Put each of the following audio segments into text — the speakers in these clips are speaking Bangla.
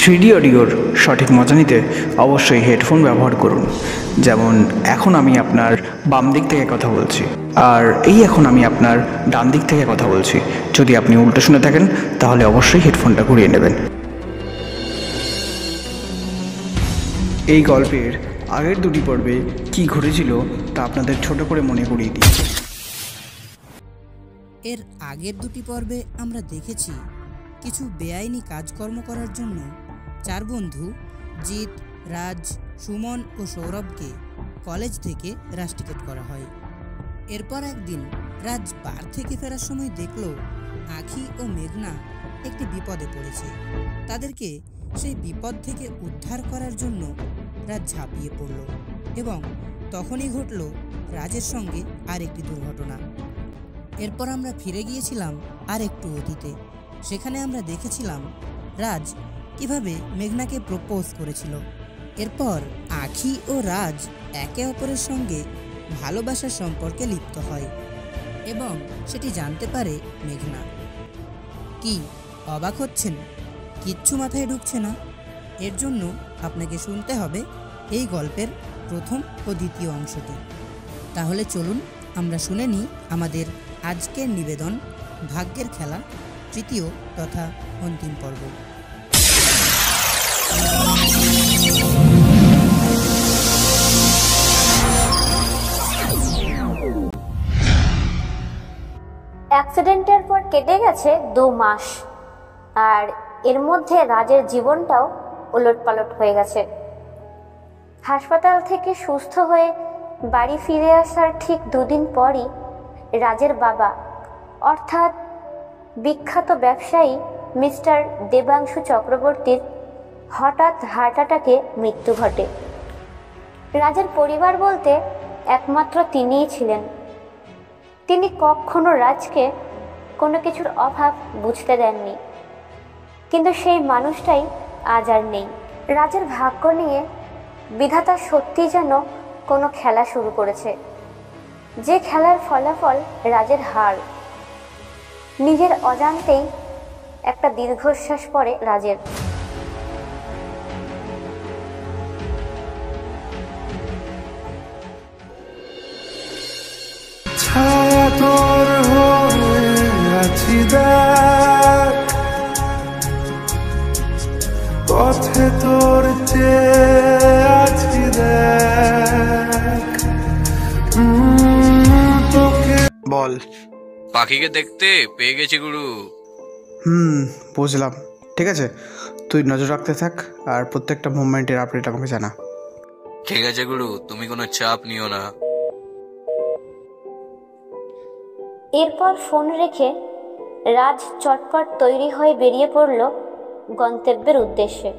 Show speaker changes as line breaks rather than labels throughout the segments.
3D অডিওর সঠিক মজা নিতে অবশ্যই হেডফোন ব্যবহার করুন। যেমন এখন আমি আপনার বাম দিক থেকে কথা বলছি, আর এখন আমি আপনার ডান দিক থেকে কথা বলছি। যদি আপনি উল্টো শুনে থাকেন তাহলে অবশ্যই হেডফোনটা ঘুরিয়ে নেবেন। এই গল্পের আগের দুটি পর্বে কি ঘটেছিল তা আপনাদের ছোট করে মনে করিয়ে দিই।
এর আগের দুটি পর্বে আমরা দেখেছি কিছু বেআইনি কাজকর্ম করার জন্য চার বন্ধু জিৎ, রাজ, সুমন ও সৌরভকে কলেজ থেকে রাস্টিকেট করা হয়। এরপর একদিন রাজ বার থেকে ফেরার সময় দেখল আঁখি ও মেঘনা একটি বিপদে পড়েছে। তাদেরকে সেই বিপদ থেকে উদ্ধার করার জন্য রাজ ঝাঁপিয়ে পড়ল এবং তখনই ঘটল রাজের সঙ্গে আর একটি দুর্ঘটনা। এরপর আমরা ফিরে গিয়েছিলাম আর একটু অতীতে। সেখানে আমরা দেখেছিলাম রাজ কিভাবে মেঘনাকে প্রপোজ করেছিল। এরপর আঁখি ও রাজ একে অপরের সঙ্গে ভালোবাসার সম্পর্কে লিপ্ত হয় এবং সেটি জানতে পারে মেঘনা। কি অবাক হচ্ছেন? কিচ্ছু মাথায় ঢুকছে না? এর জন্য আপনাকে শুনতে হবে এই গল্পের প্রথম ও দ্বিতীয় অংশটি। তাহলে চলুন আমরা শুনে নিই আমাদের আজকের নিবেদন ভাগ্যের খেলা তৃতীয় তথা অন্তিম পর্ব।
অ্যাক্সিডেন্টের পর কেটে গেছে 2 মাস, আর এর মধ্যে রাজের জীবনটাও ওলটপালট হয়ে গেছে। হাসপাতাল থেকে সুস্থ হয়ে বাড়ি ফিরে আসার ঠিক 2 দিন পরই রাজের বাবা অর্থাৎ বিখ্যাত ব্যবসায়ী মিস্টার দেবাংশু চক্রবর্তীর হঠাৎ হার্ট অ্যাটাকে মৃত্যু ঘটে। রাজের পরিবার বলতে একমাত্র তিনিই ছিলেন। তিনি কখনো রাজকে কোনো কিছুর অভাব বুঝতে দেননি, কিন্তু সেই মানুষটাই আজ আর নেই। রাজের ভাগ্য নিয়ে বিধাতা সত্যি যেন কোনো খেলা শুরু করেছে, যে খেলার ফলাফল রাজের হার। নিজের অজান্তেই একটা দীর্ঘশ্বাস পড়ে রাজের।
ছায়া তোর হয়ে আছি দেখ, পথে তোর চেয়ে আছি দেখ। তোকে
বল।
পাখিকে দেখতে পেয়ে গেছি গুরু।
বুঝলাম, ঠিক আছে, তুই নজর রাখতে থাক আর প্রত্যেকটা মুভমেন্টের আপডেট আমাকে জানা।
ঠিক আছে গুরু, তুমি কোনো চাপ নিও না।
এরপর ফোন রেখে রাজ চটপট তৈরি হয়ে বেরিয়ে পড়ল গন্তব্যের উদ্দেশ্যে।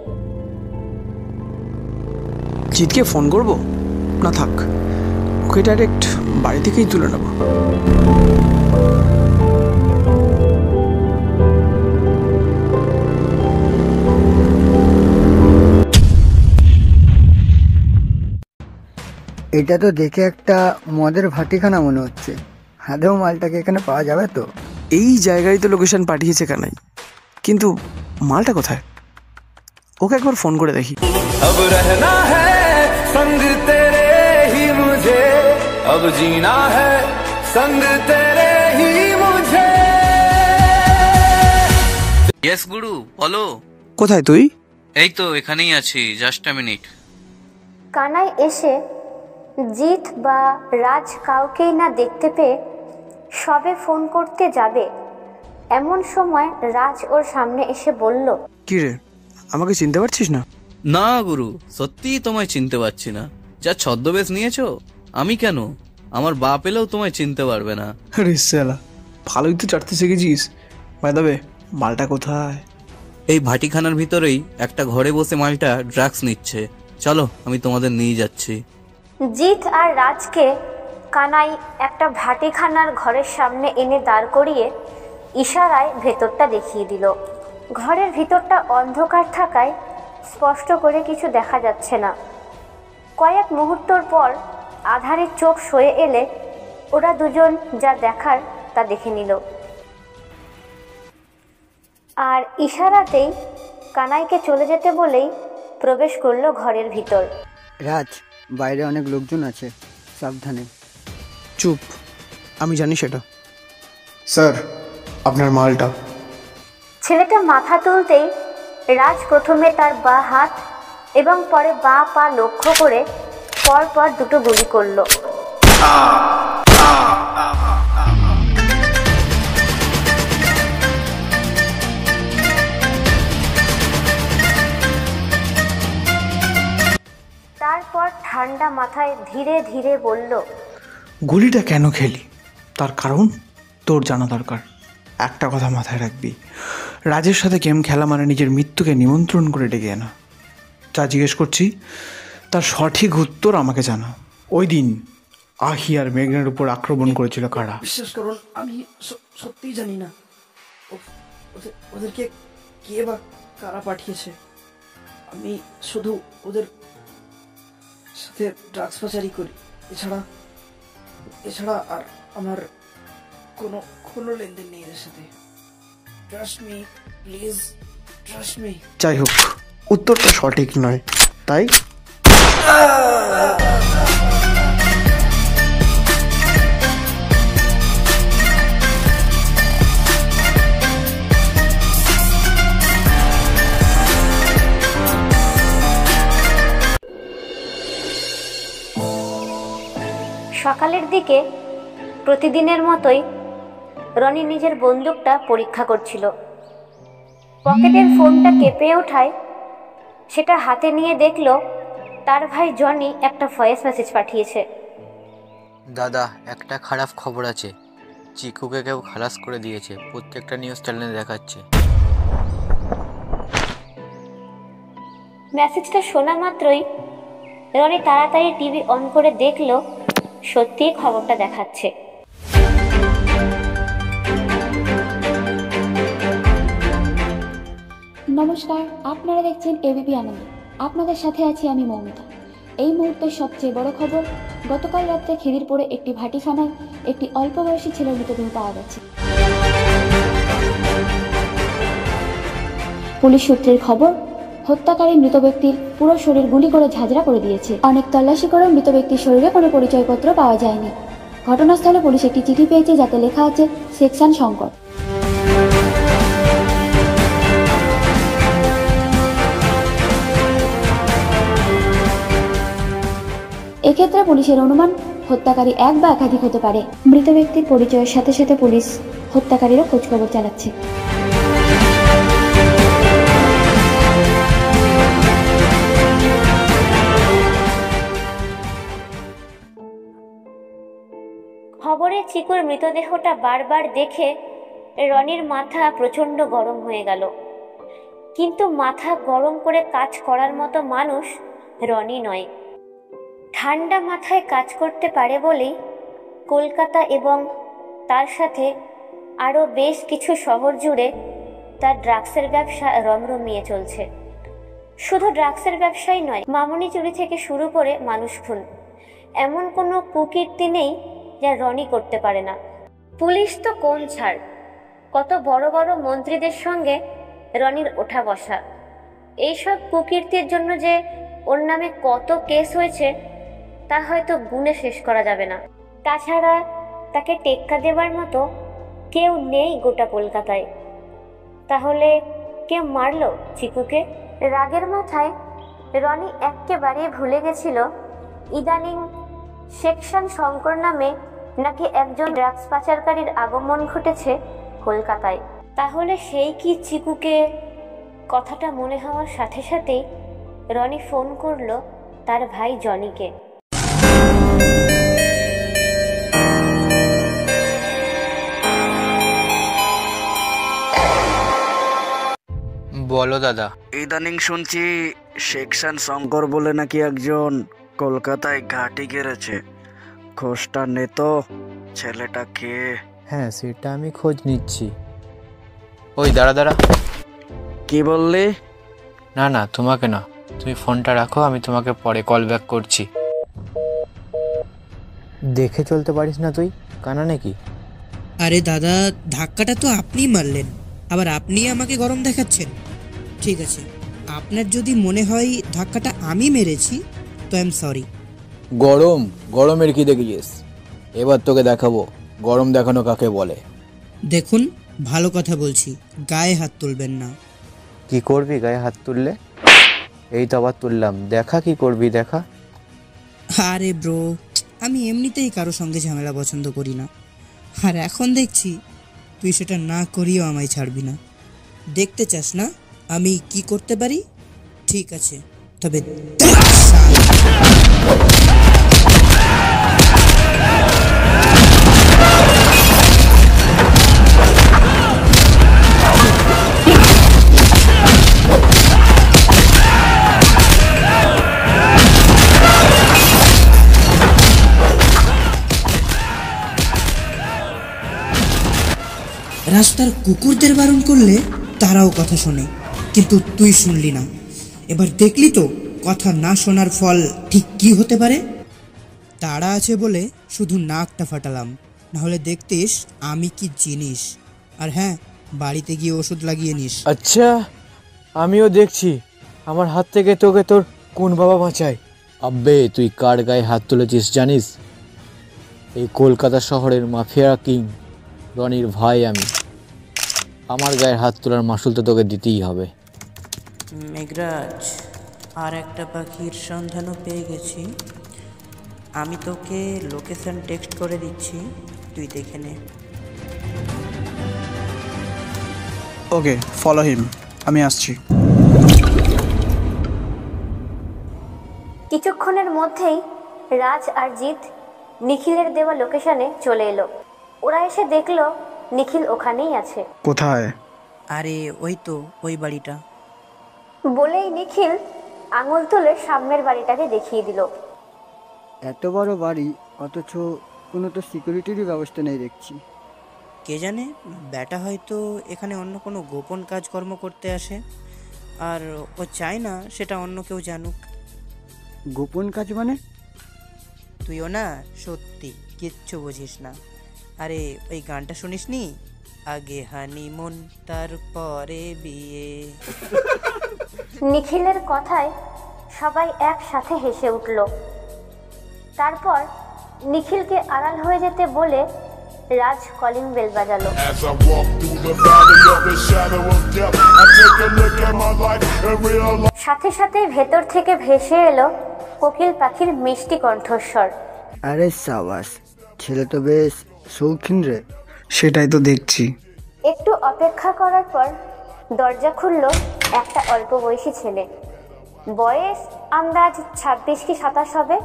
জিতকে ফোন করব না, থাক, ওকে ডাইরেক্ট বাড়ি থেকেই তুলে নেব।
এটা তো দেখে একটা মদের ভাটিখানা মনে হচ্ছে। আদৌ মালটাকে এখানে পাওয়া যাবে তো?
এই জায়গায় তো লোকেশন পাঠিয়েছে কানাই, কিন্তু মালটা কোথায়? ওকে একবার ফোন করে দেখি।
अब रहना है संग तेरे ही मुझे, अब जीना है संग तेरे ही मुझे।
ইয়েস গুরু, বলো।
কোথায় তুই?
এই তো এখানেই আছি, জাস্ট আ মিনিট।
কানাই এসে জিৎ বা রাজ কাউকেই না দেখতে পেয়ে সবে ফোন করতে যাবে, এমন সময় রাজ ওর সামনে এসে বলল,
কি রে, আমাকে চিনতে পারছিস না?
না গুরু, সত্যিই তোমায় চিনতে পারছি না। যা ছদ্মবেশ নিয়েছো, আমি কেন, আমার বাপ এলেও তোমায় চিনতে পারবে না।
আরে শালা, ভালোই তো চাটতে শিখেছিস। বাই দ্য ওয়ে, মালটা কোথায়?
এই ভাটিখানার ভিতরেই একটা ঘরে বসে মালটা ড্রাগস নিচ্ছে। চলো, আমি তোমাদের নিয়ে যাচ্ছি।
জিৎ আর রাজকে কানাই একটা ভাটিখানার ঘরের সামনে এনে দাঁড় করিয়ে ইশারায় ভেতরটা দেখিয়ে দিল। ঘরের ভিতরটা অন্ধকার থাকায় স্পষ্ট করে কিছু দেখা যাচ্ছে না। কয়েক মুহূর্তর পর আধারে চোখ সয়ে এলে ওরা দুজন যা দেখার তা দেখে নিল। আর ইশারাতেই কানাইকে চলে যেতে বলেই প্রবেশ করলো ঘরের ভিতর।
রাজ, বাইরে অনেক লোকজন আছে, সাবধানে।
চুপ, আমি জানি সেটা। স্যার, আপনার মালটা।
ছেলেটা মাথা তুলতেই রাজ প্রথমে তার বাঁ হাত এবং পরে বাঁ পা লক্ষ্য করে পরপর দুটো গুলি করলো। তারপর ঠান্ডা মাথায় ধীরে ধীরে বলল,
গুলিটা কেন খেলি তার কারণ তোর জানা দরকার। একটা কথা মাথায় রাখবি, রাজের সাথে গেম খেলা মানে নিজের মৃত্যুকে নিমন্ত্রণ করে ডেকে আনা। যা জিজ্ঞেস করছি তার সঠিক উত্তর আমাকে জানা। ওই দিন আহি আর মেঘনার উপর আক্রমণ করেছিল কারা?
বিশ্বাস করুন, আমি সত্যিই জানি না। ওদেরকে কে বা কারা পাঠিয়েছে। আমি শুধু ওদের সাথে ড্রাগস পাচারি করি, এছাড়া আর আমার কোনো লেনদেন নেই এদের সাথে। Trust me, please trust me.
যাই হোক, উত্তরটা সঠিক নয়, তাই
সকালের দিকে প্রতিদিনের মতোই রনি নিজের বন্দুকটা পরীক্ষা করছিল। পকেটের ফোনটা কেঁপে ওঠায় সেটা হাতে নিয়ে দেখলো তার ভাই জনি একটা ভয়েস মেসেজ পাঠিয়েছে।
দাদা, একটা খারাপ খবর আছে। চিকুকে কেউ খালাস করে দিয়েছে, প্রত্যেকটা নিউজ চ্যানেলে দেখাচ্ছে।
মেসেজটা শোনা মাত্রই রনি তাড়াতাড়ি টিভি অন করে দেখলো সত্যিই খবরটা দেখাচ্ছে।
নমস্কার, আপনারা দেখছেন এবিপি আনন্দ। আপনাদের সাথে আছি আমি মৌমিতা। এই মুহূর্তের সবচেয়ে বড় খবর, গতকাল রাত্রে খিদিরপুরে একটি ভাটিখানায় একটি অল্প বয়সী ছেলের মৃতদেহ পাওয়া গেছে। পুলিশ সূত্রের খবর, হত্যাকারী মৃত ব্যক্তির পুরো শরীর গুলি করে ঝাঁঝরা করে দিয়েছে। অনেক তল্লাশি করেও মৃত ব্যক্তির শরীরে কোনো পরিচয়পত্র পাওয়া যায়নি। ঘটনাস্থলে পুলিশ একটি চিঠি পেয়েছে যাতে লেখা আছে সেকশন শঙ্কর। এক্ষেত্রে পুলিশের অনুমান হত্যাকারী এক বা একাধিক হতে পারে। মৃত ব্যক্তির পরিচয়ের সাথে সাথে পুলিশ হত্যাকারীরও খোঁজখবর চালাচ্ছে।
খবরে চিকুর মৃতদেহটা বারবার দেখে রনির মাথা প্রচণ্ড গরম হয়ে গেল। কিন্তু মাথা গরম করে কাজ করার মতো মানুষ রনি নয়। ঠান্ডা মাথায় কাজ করতে পারে বলেই কলকাতা এবং তার সাথে আরও বেশ কিছু শহর জুড়ে তার ড্রাগসের ব্যবসা রমরমিয়ে চলছে। শুধু ড্রাগসের ব্যবসাই নয়, মামুনি চুরি থেকে শুরু করে মানুষ খুন, এমন কোনো কুকীর্তি নেই যা রনি করতে পারে না। পুলিশ তো কোন ছাড়, কত বড় বড় মন্ত্রীদের সঙ্গে রনির ওঠা বসা। এইসব কুকীর্তির জন্য যে ওর নামে কত কেস হয়েছে তা হয়তো গুণে শেষ করা যাবে না। তাছাড়া তাকে টেক্কা দেবার মতো কেউ নেই গোটা কলকাতায়। তাহলে কেউ মারলো চিকুকে? রাগের মাথায় রনি এক্কেবারে ভুলে গেছিল ইদানিং সেকশন শঙ্কর নামে নাকি একজন ড্রাগস পাচারকারীর আগমন ঘটেছে কলকাতায়। তাহলে সেই কি চিকুকে? কথাটা মনে হওয়ার সাথে সাথেই রনি ফোন করলো তার ভাই জনিকে।
বলো দাদা।
ইদানিং শুনছি সেকশন শঙ্কর বলে নাকি একজন কলকাতায় ঘাঁটি গেড়েছে। খোঁজটা নে তো, ছেলেটা কে?
হ্যাঁ, সেটা আমি খোঁজ নিচ্ছি। ওই দাঁড়া।
কি বললি?
না, তোমাকে না, তুমি ফোনটা রাখো, আমি তোমাকে পরে কল ব্যাক করছি। দেখে চলতে পারিস না তুই? কানা নাকি?
আরে দাদা, ধাক্কাটা তো আপনিই মারলেন, আবার আপনি আমাকে গরম দেখাচ্ছেন। ঠিক আছে, আপনার যদি মনে হয় ধাক্কাটা আমি মেরেছি তো আই এম সরি।
গরমের কি দেখেছিস? এবার তোকে দেখাবো গরম দেখানো কাকে বলে।
দেখুন, ভালো কথা বলছি, গায়ে হাত তুলবেন না।
কি করবি গায়ে হাত তুললে? এই তো আবার তুললাম, দেখা কি করবি দেখা।
আরে ব্রো, আমি এমনিতেই কারো সঙ্গে ঝামেলা পছন্দ করি না, আর এখন দেখছি তুই সেটা না করিও আমায় ছাড়বি না। দেখতে চাস না আমি কি করতে পারি? ঠিক আছে, তবে দেখ শালা। রাস্তার কুকুরদের বারণ করলে তারাও কথা শোনে, কিন্তু তুই শুনলি না। এবার দেখলি তো কথা না শোনার ফল ঠিক কি হতে পারে। তাড়া আছে বলে শুধু নাকটা ফাটালাম, নাহলে দেখতিস আমি কি জিনিস। আর হ্যাঁ, বাড়িতে গিয়ে ওষুধ লাগিয়ে নিস।
আচ্ছা, আমিও দেখছি আমার হাত থেকে তোকে তোর কোন বাবা বাঁচায়। আব্বে, তুই কার গায়ে হাত তুলেছিস জানিস? এই কলকাতা শহরের মাফিয়া কিং রনির ভাই আমি। আমার গায়ে হাত তোলার মাসুল তো তোকে দিতেই হবে।
মেঘরাজ, আর একটা পাখির সন্ধানও পেয়ে গেছি। আমি তোকে লোকেশন টেক্সট করে দিচ্ছি, তুই দেখে নে।
ওকে, ফলো হিম, আমি আসছি।
কিছুক্ষণের মধ্যেই রাজ আর জিৎ নিখিলের দেওয়া লোকেশনে চলে এলো। ওরা এসে দেখলো নিখিল ওখানেই আছে।
কোথায়?
আরে ওই তো ওই বাড়িটা।
বলেই নিখিল আঙুল তুলে সামনের বাড়িটাকে দেখিয়ে দিল।
এত বড় বাড়ি অথচ কোনো তো সিকিউরিটিরই ব্যবস্থা নেই দেখছি।
কে জানে, ব্যাটা হয়তো এখানে অন্য কোনো গোপন কাজকর্ম করতে আসে, আর ও চায় না সেটা অন্য কেউ জানুক।
গোপন কাজ মানে?
তুইও না সত্যি কিচ্ছু বুঝিস না। আরে ওই গানটা শুনিসনি, আগে হানিমুন তারপরে বিয়ে।
নিখিলের কথায় সবাই একসাথে হেসে উঠল। তারপর নিখিলকে আড়াল হয়ে যেতে বলে রাজ কলিং বেল বাজালো। সাথে সাথে ভেতর থেকে ভেসে এলো কোকিল পাখির মিষ্টি কণ্ঠস্বর।
আরে সাবাস, ছেলে তো বেশ শৌখিন রে।
সেটাই তো দেখছি।
একটু অপেক্ষা করার পর দরজা খুলল একটা অল্প বয়সী ছেলে। বয়স আন্দাজ 26 কি 27 হবে,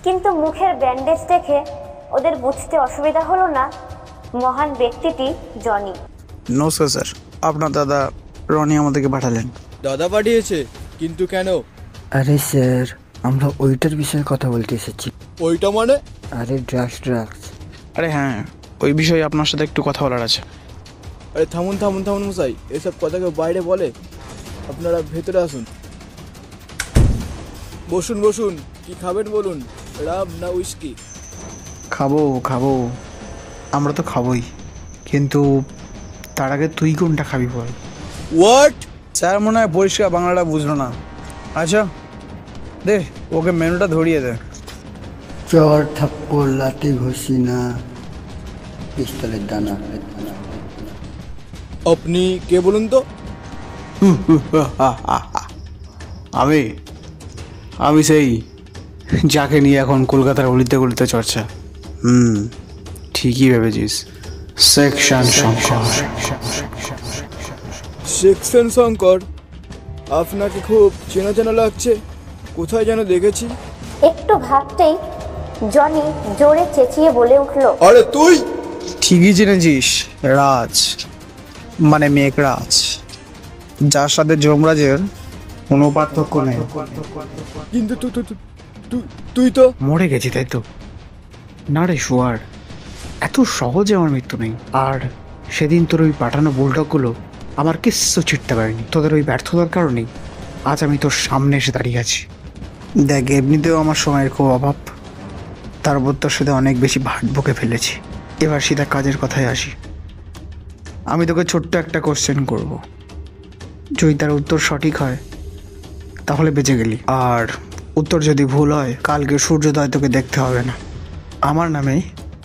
কিন্তু মুখের ব্যান্ডেজ দেখে ওদের বুঝতে অসুবিধা হলো না মহান ব্যক্তিটি জনি।
নমস্কার স্যার, আপনার দাদা রনি আমাদেরকে পাঠালেন।
দাদা পাঠিয়েছে? কিন্তু কেন?
আরে স্যার, আমরা ওইটার বিষয়ে কথা বলতে এসেছি।
ওইটা মানে?
আরে ড্রাগস।
আরে হ্যাঁ, ওই বিষয়ে আপনার সাথে একটু কথা বলার আছে।
আরে থামুন মশাই, এসব কথা কেউ বাইরে বলে? আপনারা ভেতরে আসুন। বসুন, কি খাবেন বলুন, রাম না উইস্কি?
খাবো, আমরা তো খাবোই, কিন্তু তার আগে তুই কোনটা খাবি বল।
হোয়াট?
স্যার মনে হয় পরিষ্কার বাংলাটা বুঝলো না। আচ্ছা দে, ওকে মেনুটা ধরিয়ে দে।
চর থাপ্পড় লাঠি ঘষি না, পিস্তলের দানা।
আপনি কে বলুন তো?
আমি সেই যাকে নিয়ে এখন কলকাতার গলিতে গলিতে চর্চা। ঠিকই ভেবেছিস, সেকশন
শঙ্কর। আপনাকে খুব চেনা চেনা লাগছে, কোথায় যেন দেখেছি।
একটু ভাবতেই জনি জোরে চেঁচিয়ে বলে উঠল,
আরে তুই!
ঠিকই চিনেছিস, রাজ মানে মেঘরাজ, যার সাথে যমরাজের কোনো পার্থক্য নেই।
কিন্তু তুই তো
মরে গেছি, তাই তো? না রে শুয়ার, এত সহজে আমার মৃত্যু নেই। আর সেদিন তোর ওই পাঠানো বুলডগগুলো আমার কিচ্ছু চিটতে পারেনি। তোদের ওই ব্যর্থতার কারণেই আজ আমি তোর সামনে এসে দাঁড়িয়ে আছি। দেখ, এমনিতেও আমার সময়ের খুব অভাব, তার উপর তোর সাথে অনেক বেশি ভাট বকে ফেলেছি। এবার সিধা কাজের কথায় আসি। আমি তোকে ছোট্ট একটা কোশ্চেন করব, যদি তার উত্তর সঠিক হয় তাহলে বেঁচে গেলি, আর উত্তর যদি ভুল হয় কালকে সূর্যোদয় তোকে দেখতে হবে না। আমার নামে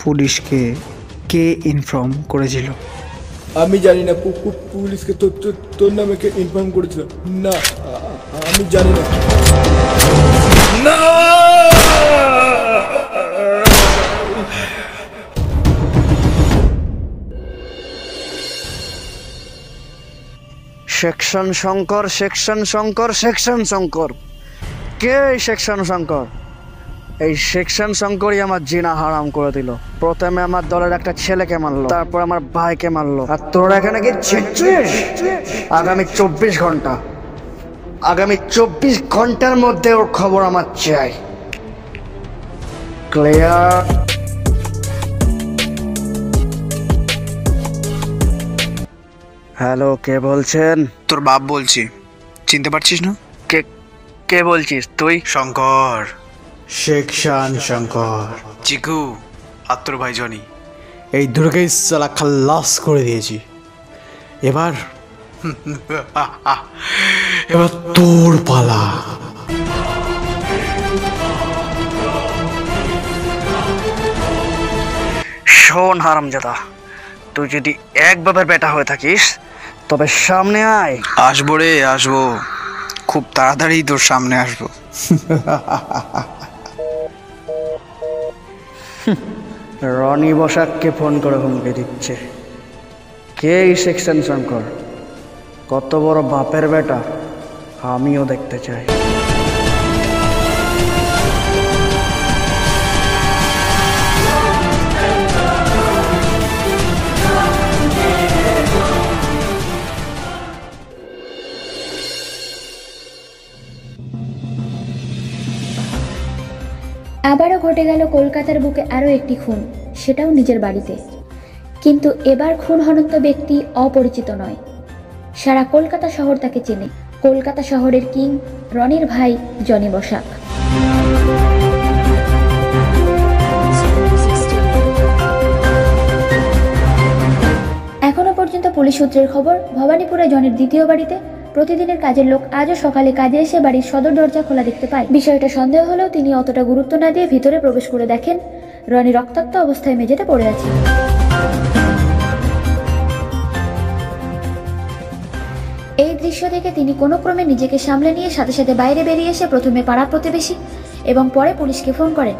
পুলিশকে কে ইনফর্ম করেছিল?
আমি জানি না পুলিশকে তোর নামে কে ইনফর্ম করেছিল। না, আমি জানি না।
Section Shankar, section Shankar, section Shankar. কে এই সেকশন শঙ্কর? এই সেকশন শঙ্করই আমার জিনা হারাম করে দিল। প্রথমে আমার দলের একটা ছেলেকে মারলো, তারপর আমার ভাইকে মারলো, আর তোরা এখানে কি ছিটছিস? আগামী 24 ঘন্টার মধ্যে ওর খবর আমার চাই। ক্লিয়ার? হ্যালো, কে বলছেন?
তোর বাপ বলছি, চিনতে পারছিস না?
কে কে বলছিস তুই?
শঙ্কর,
সেকশন শঙ্কর।
চিকু আর তোর ভাই জনি।
এই দুটোকেই সালা খাল্লাস করে দিয়েছি। এবার তোর পালা।
শোন হারামজাদা, তুই যদি এক বাবার বেটা হয়ে থাকিস তবে সামনে আয়।
আসবো রে, আসবো, খুব তাড়াতাড়ি তোর সামনে আসবো।
রনি বসাককে ফোন করে হুমকি দিচ্ছে। কে এই সেকশন শঙ্কর? কত বড় বাপের বেটা আমিও দেখতে চাই।
আবারও ঘটে গেল কলকাতার বুকে আরও একটি খুন, সেটাও নিজের বাড়িতে। কিন্তু এবার খুন হনন্ত ব্যক্তি অপরিচিত নয়, সারা কলকাতা শহর তাকে চেনে। কলকাতা শহরের কিং রনির ভাই জনি বসাক। এখনো পর্যন্ত পুলিশ সূত্রের খবর, ভবানীপুরে জনির দ্বিতীয় বাড়িতে প্রতিদিনের কাজের লোক আজও সকালে কাজে এসে বাড়ির সদর দরজা খোলা দেখতে পায়। বিষয়টা সন্দেহ হলেও তিনি অতটা গুরুত্ব না দিয়ে ভিতরে প্রবেশ করে দেখেন রনি রক্তাক্ত অবস্থায় মেঝেতে পড়ে আছে। এই দৃশ্য দেখে তিনি কোনো ক্রমে নিজেকে সামলে নিয়ে সাথে সাথে বাইরে বেরিয়ে এসে প্রথমে পাড়া প্রতিবেশী এবং পরে পুলিশকে ফোন করেন।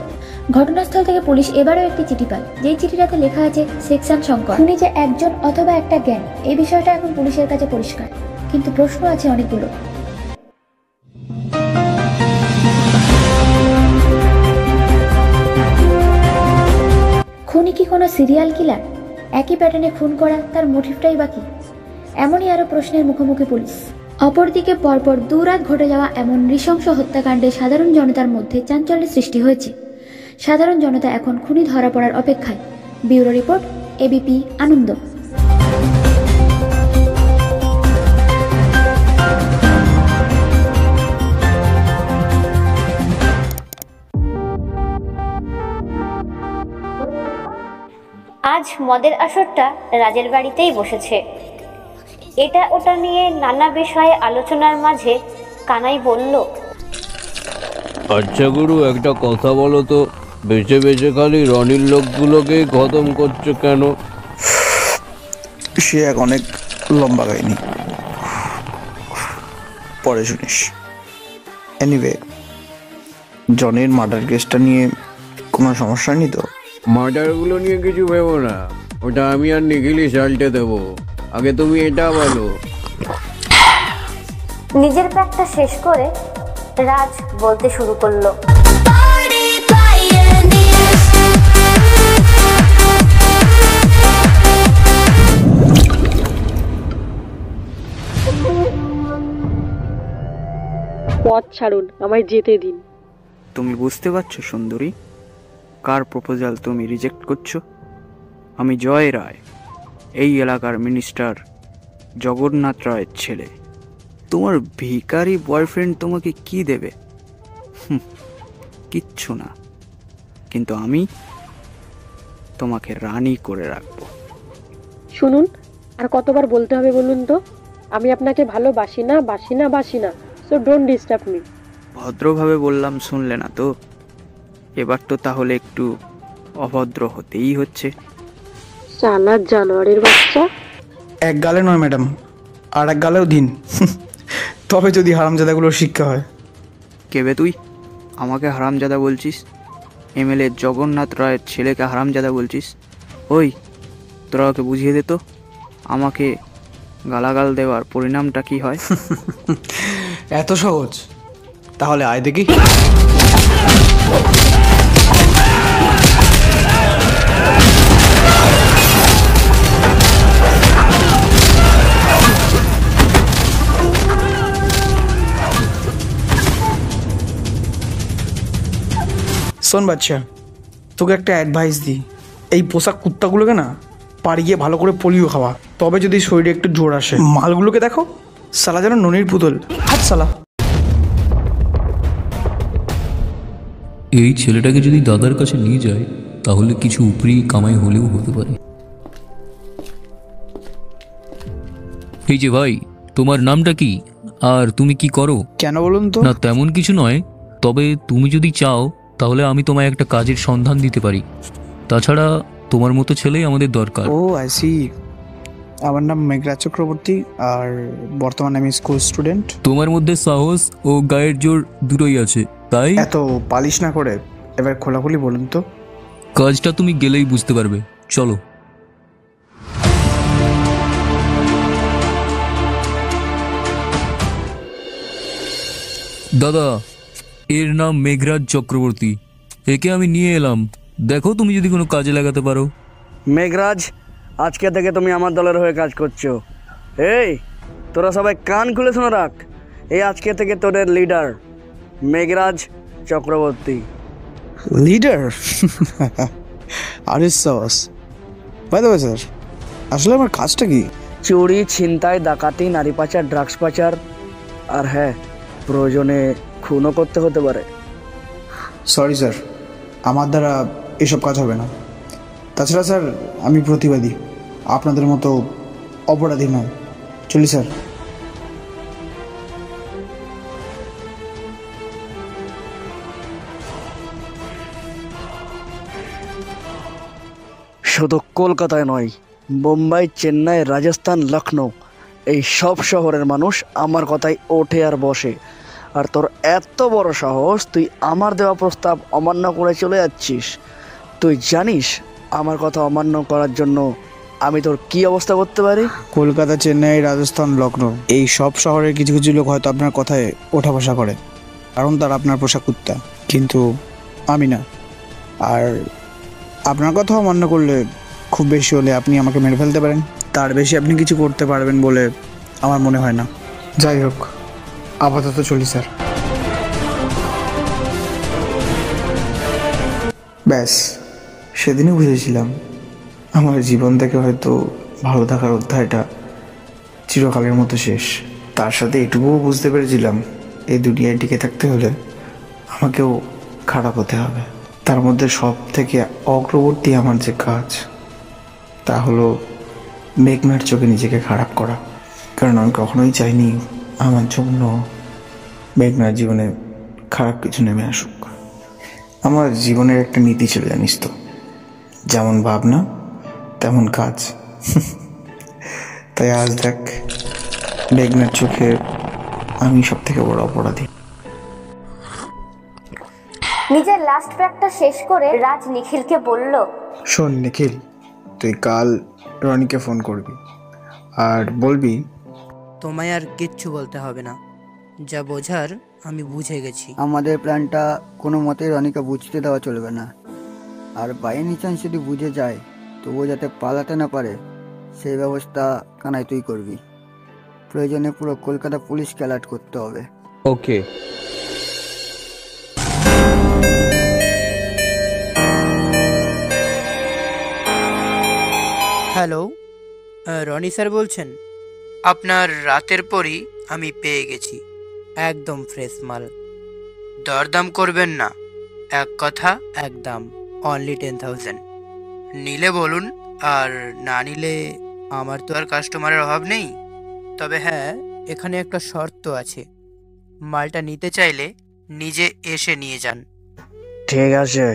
ঘটনাস্থল থেকে পুলিশ এবারও একটি চিঠি পায়, যেই চিঠিটাতে লেখা আছে সেকশন শঙ্কর খুনি যে একজন অথবা একটা গ্যাং। এই বিষয়টা এখন পুলিশের কাছে পরিষ্কার, কিন্তু প্রশ্ন আছে অনেকগুলো। খুনি কি কোনো সিরিয়াল কিলার? একই প্যাটার্নে খুন করা, তার মোটিভটাই বাকি? এমনই আরো প্রশ্নের মুখোমুখি পুলিশ। অপরদিকে পরপর 2 রাত ঘটে যাওয়া এমন নৃশংস হত্যাকাণ্ডে সাধারণ জনতার মধ্যে চাঞ্চল্যের সৃষ্টি হয়েছে। সাধারণ জনতা এখন খুনি ধরা পড়ার অপেক্ষায়। ব্যুরো রিপোর্ট, এবিপি আনন্দ।
আজ মদের আসরটা রাজের বাড়িতেই বসেছে। এটা ওটা নিয়ে নানা বিষয়ে আলোচনার মাঝে কানাই বলল,
আচ্ছা গুরু, একটা কথা বলো তো, বেছে বেছে খালি রনির লোকগুলোকেই খতম করছো কেন?
সে এক অনেক লম্বা কাহিনী, পরে শুনিস। এনিওয়ে, জনের মার্ডার কেসটা নিয়ে কোনো সমস্যা নেই তো?
মার্ডারগুলো নিয়ে কিছু ভেবো না, ওটা আমি আর নিখিলই সাল্টে দেবো। আগে তুমি এটা বলো।
নিজের প্যাকটা শেষ করে রাজ বলতে শুরু করলো,
পথ ছাড়ুন, আমায় যেতে দিন।
তুমি বুঝতে পারছো সুন্দরী, কার প্রপোজাল তুমি রিজেক্ট করছো? আমি জয় রায়, এই এলাকার মিনিস্টার জগন্নাথ রায়ের ছেলে। তোমার ভিখারি বয়ফ্রেন্ড তোমাকে কি দেবে? কিচ্ছু না, কিন্তু আমি তোমাকে রানী করে রাখবো।
শুনুন, আর কতবার বলতে হবে বলুন তো? আমি আপনাকে ভালোবাসি না, বাসি না, বাসি না। So don't disturb me.
ভদ্রভাবে বললাম, শুনলে না তো? এবার তো তাহলে একটু অভদ্র হতেই হচ্ছে।
চালাক জানোয়ারের বাচ্চা।
এক গালে নয় ম্যাডাম, আর এক গালেও দিন। তবে যদি হারামজাদাগুলোর শিক্ষা হয়।
কেবে তুই আমাকে হারামজাদা বলছিস? এমএলএ জগন্নাথ রায়ের ছেলেকে হারামজাদা বলছিস? ওই, তোরা ওকে বুঝিয়ে দে তো আমাকে গালাগাল দেওয়ার পরিণামটা কি হয়।
এত সহজ? তাহলে আয় দেখি। শোন বাচ্চা, তোকে একটা অ্যাডভাইস দিই, এই পোশাক কুত্তাগুলোকে না পাড়ি গিয়ে ভালো করে পোলিও খাওয়া, তবে যদি শরীরে একটু জোর আসে। মালগুলোকে দেখো, সালা যেন ননির পুতুল। হাত সালা।
এই ছেলেটাকে যদি দাদার কাছে নিয়ে যায় তাহলে কিছু উপরি কামাই হলেও হতে পারে। এই যে ভাই, তোমার নামটা কি আর তুমি কি করো?
কেন বলুন তো?
না তেমন কিছু নয়, তবে তুমি যদি চাও তাহলে আমি তোমায় একটা কাজের সন্ধান দিতে পারি। তাছাড়া তোমার মতো ছেলেই আমাদের দরকার।
ও আই সি। আমার নাম মেঘরাজ চক্রবর্তী, আর বর্তমানে আমি স্কুল স্টুডেন্ট।
তোমার মধ্যে সাহস ও গায়ের জোর দুটোই আছে, তাই?
এত পালিশ না করে এবার খোলাখুলি বলুন তো।
কাজটা তুমি গেলেই বুঝতে পারবে, চলো। দাদা, এর নাম মেঘরাজ চক্রবর্তী, একে আমি নিয়ে এলাম। দেখো তুমি যদি কোনো কাজে লাগাতে পারো।
মেঘরাজ, আজকে থেকে তুমি আমার দলের হয়ে কাজ করছো। এই, তোরা সবাই কান খুলে শুনে রাখ, এই আজকে থেকে তোদের লিডার মেঘরাজ চক্রবর্তী।
লিডার? আরে সাহস। বাই দ্য ওয়ে স্যার, আসলে আমার কাজটা কি?
চুরি, ছিনতাই, ডাকাতি, নারী পাচার, ড্রাগস পাচার, আর হ্যাঁ, প্রয়োজনে খুনও করতে হতে পারে।
সরি স্যার, আমার দ্বারা এসব কাজ হবে না। তাছাড়া স্যার, আমি প্রতিবাদী, আপনাদের মতো অপরাধী নয়। চলি স্যার।
শুধু কলকাতায় নয়, বোম্বাই, চেন্নাই, রাজস্থান, লখনৌ, এই সব শহরের মানুষ আমার কথায় ওঠে আর বসে। আর তোর এত বড় সাহস, তুই আমার দেওয়া প্রস্তাব অমান্য করে চলে যাচ্ছিস। তুই জানিস আমার কথা অমান্য করার জন্য আমি তোর কি অবস্থা করতে পারি?
কলকাতা, চেন্নাই, রাজস্থান, লখনৌ, এই সব শহরের কিছু কিছু লোক হয়তো আপনার কথায় ওঠা বসা করে, কারণ তারা আপনার পোশাক কুত্তা, কিন্তু আমি না। আর আপনার কথা অমান্য করলে খুব বেশি হলে আপনি আমাকে মেরে ফেলতে পারেন, তার বেশি আপনি কিছু করতে পারবেন বলে আমার মনে হয় না। যাই হোক, আপাতত চলি স্যার। ব্যাস, সেদিনই বুঝেছিলাম আমার জীবন থেকে হয়তো ভালো থাকার অধ্যায়টা চিরকালের মতো শেষ। তার সাথে এটুকুও বুঝতে পেরেছিলাম এই দুনিয়ায় টিকে থাকতে হলে আমাকেও খারাপ হতে হবে। তার মধ্যে সব থেকে অগ্রবর্তী আমার যে কাজ, তা হলো মেঘনার চোখে নিজেকে খারাপ করা। কারণ আমি কখনোই চাইনি আমার জন্য মেঘনার জীবনে খারাপ কিছু নেমে আসুক। আমার জীবনের একটা নীতি ছিল জানিস তো, যেমন ভাবনা তেমন কাজ। তাই আজ দেখ, মেঘনার চোখে আমি সব থেকে বড় অপরাধী।
নিজের লাস্ট প্যাকটা শেষ করে রাজ নিখিলকে বলল,
শোন নিখিল, তুই কাল রনিকে ফোন করবি আর বলবি
তোমায় আর কিচ্ছু বলতে হবে না, যা বোঝার আমি বুঝে গেছি।
আমাদের প্ল্যানটা কোনো মতেই রনিকে বুঝতে দেওয়া চলবে না। আর বাই এনি চান্স যদি বুঝে যায় তবুও যাতে পালাতে না পারে সেই ব্যবস্থা কানাই তুই করবি। প্রয়োজনে পুরো কলকাতা পুলিশকে অ্যালার্ট করতে হবে।
ওকে।
হ্যালো, রনি স্যার বলছেন? আপনার রাতের পরই আমি পেয়ে গেছি একদম ফ্রেশ মাল। দরদাম করবেন না, এক কথা এক দাম, অনলি 10,000। নিলে বলুন, আর না নিলে আমার তো আর কাস্টমারের অভাব নেই।
তবে হ্যাঁ, এখানে একটা শর্ত আছে। মালটা নিতে চাইলে নিজে এসে নিয়ে যান।
ঠিক আছে,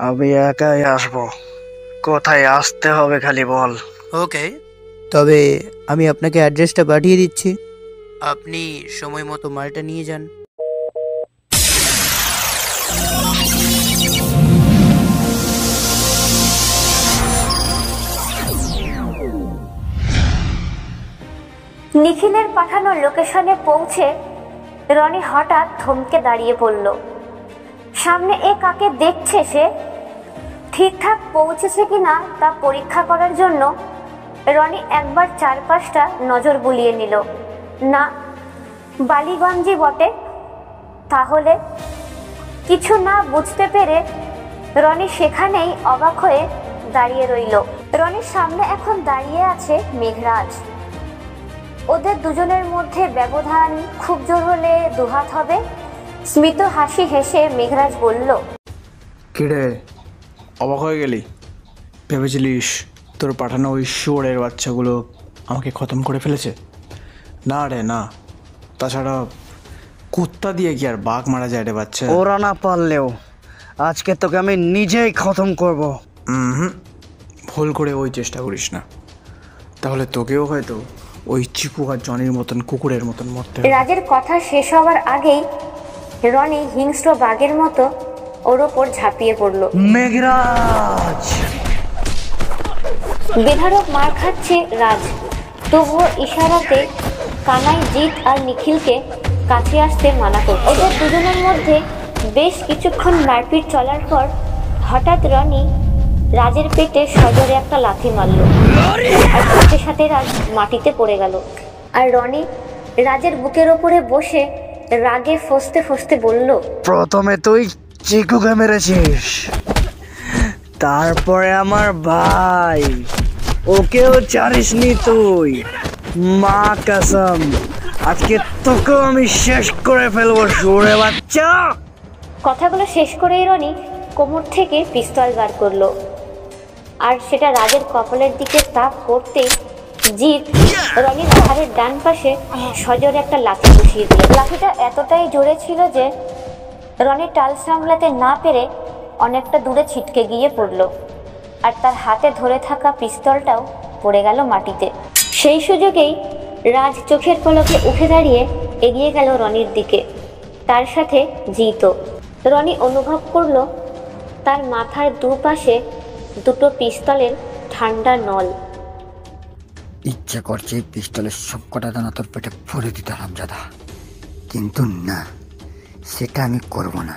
আমি একাই আসবো। কোথায় আসতে হবে খালি বল।
ওকে, তবে আমি আপনাকে অ্যাড্রেসটা পাঠিয়ে দিচ্ছি, আপনি সময় মতো মালটা নিয়ে যান।
নিখিলের পাঠানো লোকেশনে পৌঁছে রনি হঠাৎ থমকে দাঁড়িয়ে পড়ল। সামনে এ কাকে দেখছে সে? ঠিকঠাক পৌঁছেছে কিনা তা পরীক্ষা করার জন্য রনি একবার চারপাশটা নজর বুলিয়ে নিল। না, বালিগঞ্জই বটে। তাহলে কিছু না বুঝতে পেরে রনি সেখানেই অবাক হয়ে দাঁড়িয়ে রইল। রনির সামনে এখন দাঁড়িয়ে আছে মেঘরাজ। ওদের দুজনের মধ্যে ব্যবধান খুব জোর হলে দুহাত হবে। স্মিত হাসি হেসে মেঘরাজ বলল,
কিরে, অবাক হয়ে গেলি? ভেবেছিলিস তোর পাঠানো ওই শুয়োরের বাচ্চাগুলো আমাকে খতম করে ফেলেছে? না রে না, তাছাড়া কুত্তা দিয়ে কি আর বাঘ মারা যায় রে বাচ্চা?
ওরা না পারলেও আজকে তোকে আমি নিজেই খতম করব।
ভুল করে ওই চেষ্টা করিস না, তাহলে তোকেও হয়তো ওই চিকু আর জনির মতন কুকুরের মতন মরতে হবে।
রাজের কথা শেষ হওয়ার আগেই রনি হিংস্র বাঘের মতো ওর ওপর ঝাঁপিয়ে পড়ল।
মেঘরাজ!
বেধারক মার খাচ্ছে রাজ, তবুও ইশারাতে কানাই, জিৎ আর নিখিলকে কাছে আসতে মানা করছে। ওদের দুজনের মধ্যে বেশ কিছুক্ষণ মারপিট চলার পর হঠাৎ রনি রাজের পেটে সজোরে একটা লাথি মারল, আর সাথে সাথে রাজ মাটিতে পড়ে গেল। আর রনি রাজের বুকের ওপরে বসে রাগে ফসতে ফসতে বলল,
প্রথমে তুই চিকুকে মেরেছিস, তারপরে আমার ভাই, ওকেও ছাড়িসনি তুই। মা কসম, আজকে তোকেও আমি শেষ করে ফেলবো শুয়োরে বাচ্চা।
কথাগুলো শেষ করেই রনি কোমর থেকে পিস্তল বার করলো, আর সেটা রাজের কপালের দিকে তাক করতেই জিৎ রনির ঘাড়ের ডান পাশে সজোরে একটা লাথি বসিয়ে দিল। লাঠিটা এতটাই জোরে ছিল যে রনি টাল সামলাতে না পেরে অনেকটা দূরে ছিটকে গিয়ে পড়ল, আর তার হাতে ধরে থাকা পিস্তলটাও পড়ে গেল মাটিতে। সেই সুযোগেই রাজ চোখের পলকে উঠে দাঁড়িয়ে এগিয়ে গেল রনির দিকে, তার সাথে জিতও। রনি অনুভব করলো তার মাথার দুপাশে দুটো পিস্তলের ঠান্ডা নল।
ইচ্ছে করছে এই পিস্তলের সবকটা দানা তোর পেটে ভরে দিতে হারামজাদা, কিন্তু না, সেটা আমি করব না।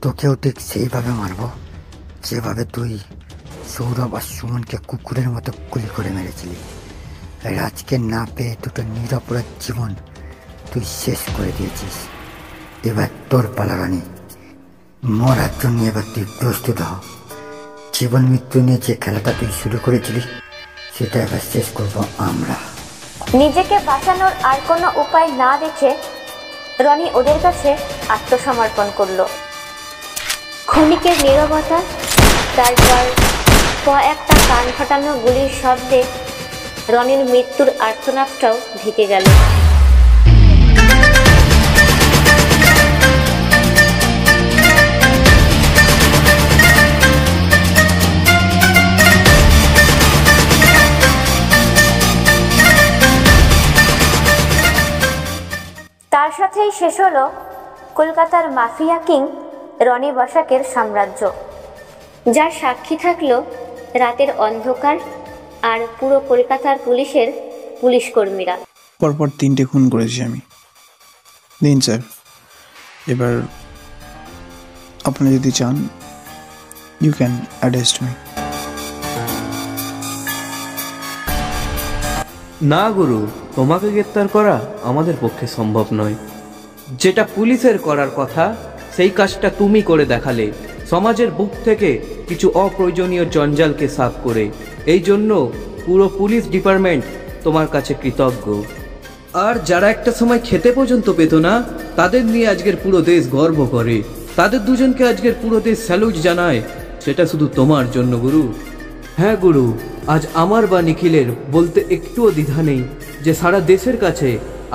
তোকেও ঠিক সেইভাবে মারবো যেভাবে তুই সৌরভ আর সুমনকে কুকুরের মতো গুলি করে মেরেছিলি। রাজকে না পেয়ে দুটো নিরপরাধ জীবন তুই শেষ করে দিয়েছিস। এবার তোর পালা রানী, মরার জন্য এবার তুই প্রস্তুত হ। জীবন মৃত্যু নিয়ে যে খেলাটা তুই শুরু করেছিলি সেটা এবার শেষ করবো আমরা।
নিজেকে বাঁচানোর আর কোনো উপায় না দেখে রনি ওদের কাছে আত্মসমর্পণ করলো। ক্ষণিকের নীরবতা, তারপর কয়েকটা কান ফাটানো গুলির শব্দে রনির মৃত্যুর আর্তনাদটাও ঢেকে গেল। তার সাথেই শেষ হলো কলকাতার মাফিয়া কিং রনি বসাকের সাম্রাজ্য, যার সাক্ষী থাকলো রাতের অন্ধকার আর পুরো কলকাতার পুলিশের পুলিশ কর্মীরা।
পরপর 3টে খুন করেছি আমি। দিন স্যার, এবার আপনি যদি চান ইউ ক্যান অ্যারেস্ট মি।
না গুরু, তোমাকে গ্রেপ্তার করা আমাদের পক্ষে সম্ভব নয়। যেটা পুলিশের করার কথা সেই কাজটা তুমি করে দেখালে, সমাজের বুক থেকে কিছু অপ্রয়োজনীয় জঞ্জালকে সাফ করে। এই জন্য পুরো পুলিশ ডিপার্টমেন্ট তোমার কাছে কৃতজ্ঞ। আর যারা একটা সময় খেতে পর্যন্ত পেত না, তাদের নিয়ে আজকের পুরো দেশ গর্ব করে। তাদের দুজনকে আজকের পুরো দেশ স্যালুট জানায়, সেটা শুধু তোমার জন্য গুরু। হ্যাঁ গুরু, আজ আমার বা নিখিলের বলতে একটুও দ্বিধা নেই যে সারা দেশের কাছে